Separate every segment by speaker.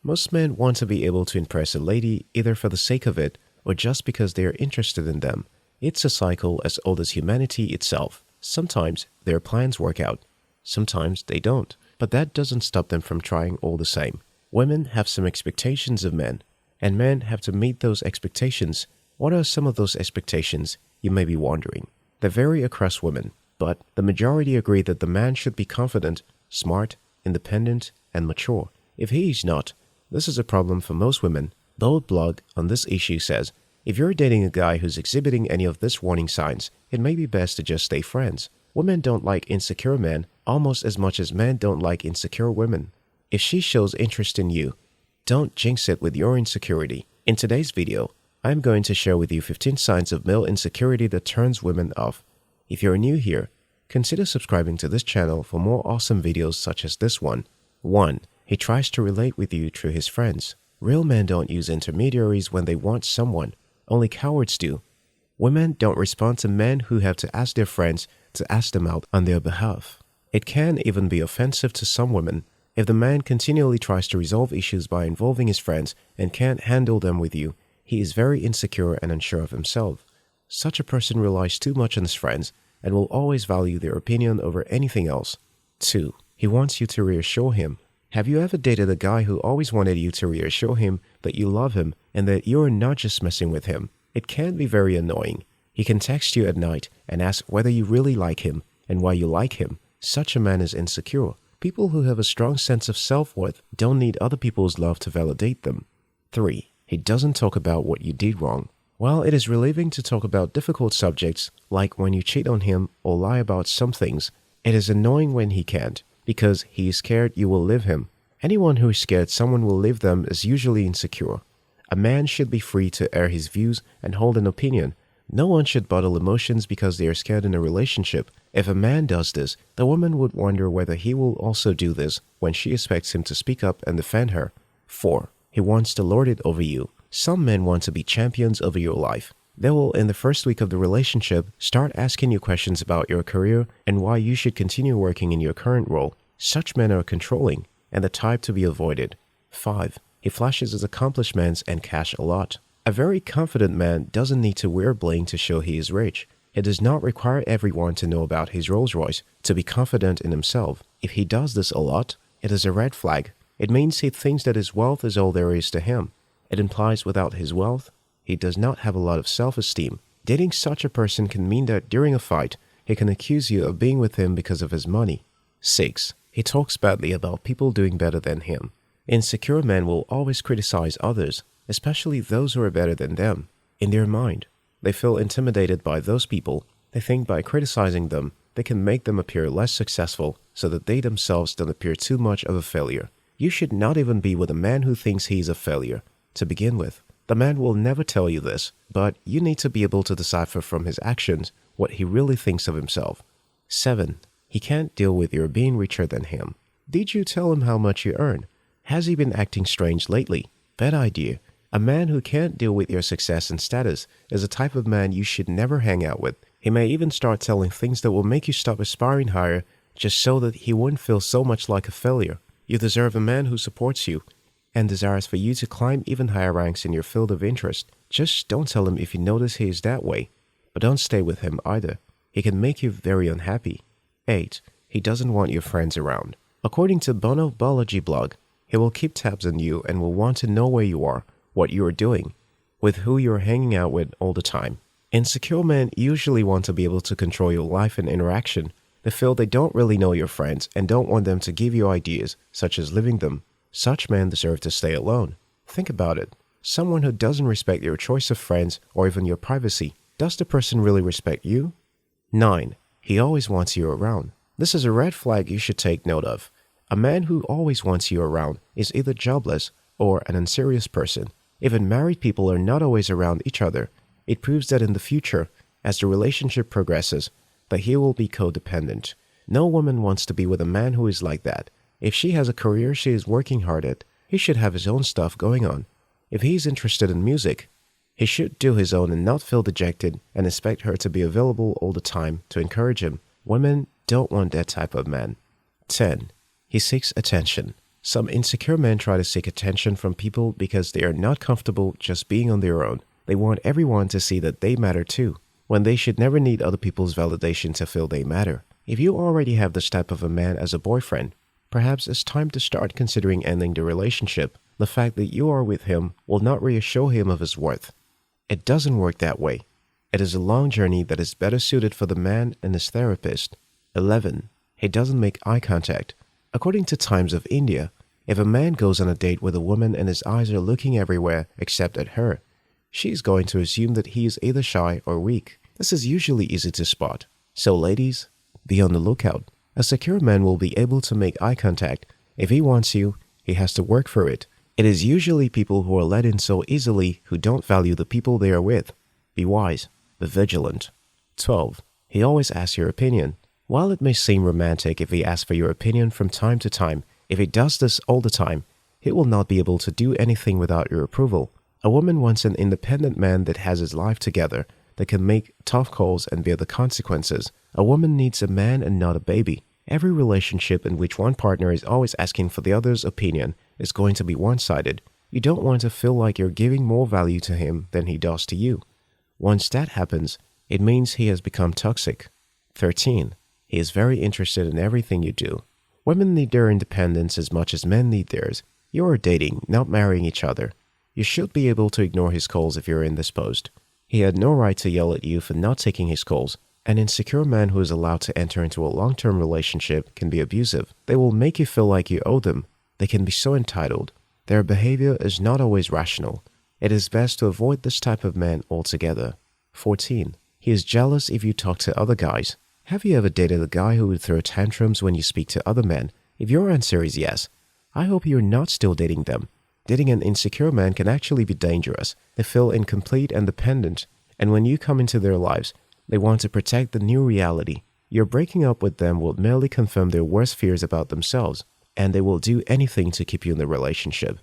Speaker 1: Most men want to be able to impress a lady either for the sake of it or just because they are interested in them. It's a cycle as old as humanity itself. Sometimes their plans work out, sometimes they don't, but that doesn't stop them from trying all the same. Women have some expectations of men, and men have to meet those expectations. What are some of those expectations, you may be wondering? They vary across women, but the majority agree that the man should be confident, smart, independent, and mature. If he is not, this is a problem for most women. Bold blog on this issue says, if you're dating a guy who's exhibiting any of these warning signs, it may be best to just stay friends. Women don't like insecure men almost as much as men don't like insecure women. If she shows interest in you, don't jinx it with your insecurity. In today's video, I'm going to share with you 15 signs of male insecurity that turns women off. If you're new here, consider subscribing to this channel for more awesome videos such as this one. 1. He tries to relate with you through his friends. Real men don't use intermediaries when they want someone. Only cowards do. Women don't respond to men who have to ask their friends to ask them out on their behalf. It can even be offensive to some women if the man continually tries to resolve issues by involving his friends and can't handle them with you. He is very insecure and unsure of himself. Such a person relies too much on his friends and will always value their opinion over anything else. 2. He wants you to reassure him. Have you ever dated a guy who always wanted you to reassure him that you love him and that you're not just messing with him? It can be very annoying. He can text you at night and ask whether you really like him and why you like him. Such a man is insecure. People who have a strong sense of self-worth don't need other people's love to validate them. 3. He doesn't talk about what you did wrong. While it is relieving to talk about difficult subjects, like when you cheat on him or lie about some things, it is annoying when he can't, because he is scared you will leave him. Anyone who is scared someone will leave them is usually insecure. A man should be free to air his views and hold an opinion. No one should bottle emotions because they are scared in a relationship. If a man does this, the woman would wonder whether he will also do this when she expects him to speak up and defend her. 4. He wants to lord it over you. Some men want to be champions over your life. They will, in the first week of the relationship, start asking you questions about your career and why you should continue working in your current role. Such men are controlling and the type to be avoided. 5. He flashes his accomplishments and cash a lot. A very confident man doesn't need to wear bling to show he is rich. It does not require everyone to know about his Rolls Royce to be confident in himself. If he does this a lot, it is a red flag. It means he thinks that his wealth is all there is to him. It implies without his wealth, he does not have a lot of self-esteem. Dating such a person can mean that during a fight, he can accuse you of being with him because of his money. 6. He talks badly about people doing better than him. Insecure men will always criticize others, especially those who are better than them. In their mind, they feel intimidated by those people. They think by criticizing them, they can make them appear less successful so that they themselves don't appear too much of a failure. You should not even be with a man who thinks he is a failure. To begin with, the man will never tell you this, but you need to be able to decipher from his actions what he really thinks of himself. 7. He can't deal with your being richer than him. Did you tell him how much you earn? Has he been acting strange lately? Bad idea. A man who can't deal with your success and status is a type of man you should never hang out with. He may even start telling things that will make you stop aspiring higher just so that he wouldn't feel so much like a failure. You deserve a man who supports you and desires for you to climb even higher ranks in your field of interest. Just don't tell him if you notice he is that way. But don't stay with him either. He can make you very unhappy. 8. He doesn't want your friends around. According to Bono Biology blog, he will keep tabs on you and will want to know where you are, what you are doing, with who you are hanging out with all the time. Insecure men usually want to be able to control your life and interaction. They feel they don't really know your friends and don't want them to give you ideas, such as leaving them. Such men deserve to stay alone. Think about it. Someone who doesn't respect your choice of friends or even your privacy, does the person really respect you? 9. He always wants you around. This is a red flag you should take note of. A man who always wants you around is either jobless or an unserious person. Even married people are not always around each other. It proves that in the future, as the relationship progresses, that he will be codependent. No woman wants to be with a man who is like that. If she has a career she is working hard at, he should have his own stuff going on. If he is interested in music, he should do his own and not feel dejected and expect her to be available all the time to encourage him. Women don't want that type of man. 10. He seeks attention. Some insecure men try to seek attention from people because they are not comfortable just being on their own. They want everyone to see that they matter too, when they should never need other people's validation to feel they matter. If you already have this type of a man as a boyfriend, perhaps it's time to start considering ending the relationship. The fact that you are with him will not reassure him of his worth. It doesn't work that way. It is a long journey that is better suited for the man and his therapist. 11. He doesn't make eye contact. According to Times of India, if a man goes on a date with a woman and his eyes are looking everywhere except at her, she's going to assume that he is either shy or weak. This is usually easy to spot. So ladies, be on the lookout. A secure man will be able to make eye contact. If he wants you, he has to work for it. It is usually people who are let in so easily who don't value the people they are with. Be wise. Be vigilant. 12. He always asks your opinion. While it may seem romantic if he asks for your opinion from time to time, if he does this all the time, he will not be able to do anything without your approval. A woman wants an independent man that has his life together, that can make tough calls and bear the consequences. A woman needs a man and not a baby. Every relationship in which one partner is always asking for the other's opinion is going to be one-sided. You don't want to feel like you're giving more value to him than he does to you. Once that happens, it means he has become toxic. 13. He is very interested in everything you do. Women need their independence as much as men need theirs. You are dating, not marrying each other. You should be able to ignore his calls if you're indisposed. He had no right to yell at you for not taking his calls. An insecure man who is allowed to enter into a long-term relationship can be abusive. They will make you feel like you owe them. They can be so entitled. Their behavior is not always rational. It is best to avoid this type of man altogether. 14. He is jealous if you talk to other guys. Have you ever dated a guy who would throw tantrums when you speak to other men? If your answer is yes, I hope you're not still dating them. Dating an insecure man can actually be dangerous. They feel incomplete and dependent, and when you come into their lives, they want to protect the new reality. Your breaking up with them will merely confirm their worst fears about themselves, and they will do anything to keep you in the relationship.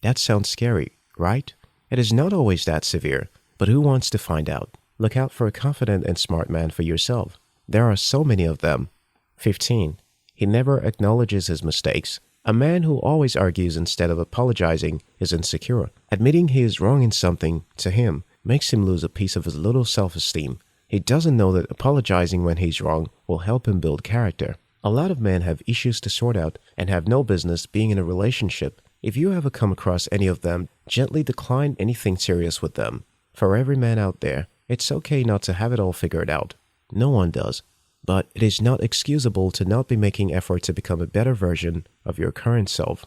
Speaker 1: That sounds scary, right? It is not always that severe, but who wants to find out? Look out for a confident and smart man for yourself. There are so many of them. 15. He never acknowledges his mistakes. A man who always argues instead of apologizing is insecure. Admitting he is wrong in something, to him, makes him lose a piece of his little self-esteem. He doesn't know that apologizing when he's wrong will help him build character. A lot of men have issues to sort out and have no business being in a relationship. If you ever come across any of them, gently decline anything serious with them. For every man out there, it's okay not to have it all figured out. No one does. But it is not excusable to not be making effort to become a better version of your current self.